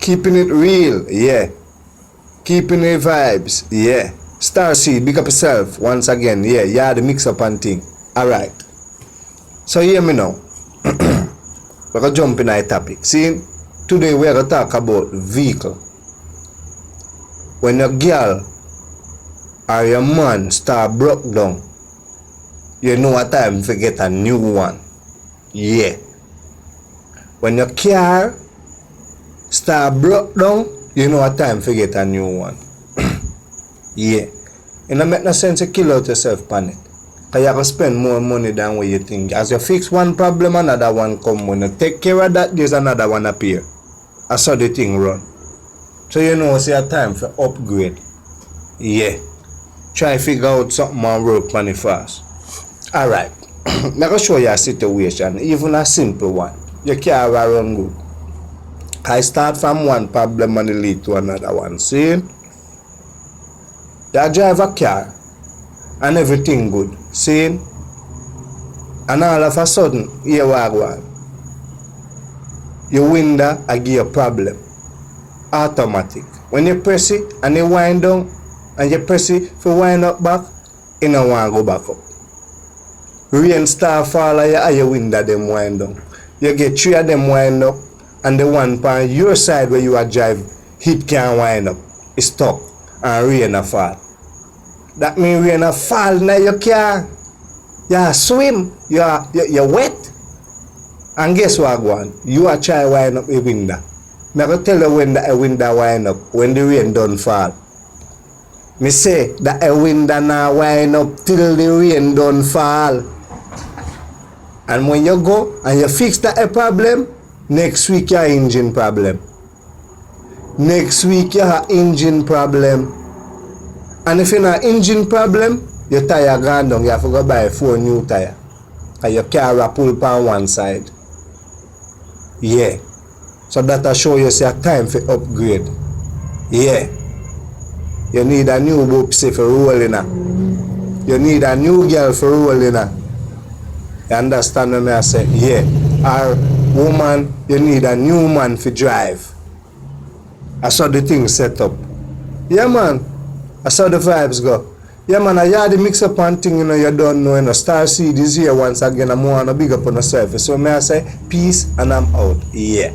Keeping it real, yeah. Keeping the vibes, yeah. Starseed, big up yourself once again, yeah. Yeah, the mix up and thing. Alright. So hear me now. We're gonna jump in our topic. See, today we're gonna talk about vehicle. When your girl or your man start broke down, you know what time to get a new one. Yeah. When your car start broke down, you know what time to get a new one. Yeah. It don't make no sense to kill out yourself pan it. Cause you can spend more money than what you think. As you fix one problem, another one come. When you take care of that, there's another one appear. That's how the thing run. So you know it's your time for upgrade. Yeah. Try to figure out something and work on it fast. Alright. I'm going to show you a situation, even a simple one. Your car will run good. I start from one problem and lead to another one. See? You drive a car and everything good. See? And all of a sudden, here we go. Your window I give you a problem. Automatic. When you press it and you wind down and you press it for wind up back, you don't want to go back up. Rain start fall and your window them wind down. You get 3 of them wind up and the one on your side where you are drive, it can't wind up. It's stuck and rain a fall. That means rain a fall now your car. You swim, you're wet. And guess what going? You are try wind up a window. I go tell you when the window wind up, when the rain don't fall. Me say that a window now wind up till the rain don't fall. And when you go and you fix that a problem, next week your engine problem. Next week you have engine problem. And if you have engine problem, your tire gone down, you have to go buy 4 new tire. And your car will pull on one side. Yeah. So that'll show you your time for upgrade. Yeah. You need a new boopsy for rolling her. You need a new girl for rolling her. You understand what I say? Yeah. Or woman, you need a new man for drive. I saw the thing set up. Yeah man. I saw the vibes go. Yeah man, I hear the mix up and thing, you know, you don't know, you know. Starseed is here once again. I'm more on a big up on the surface. So may I say peace and I'm out. Yeah.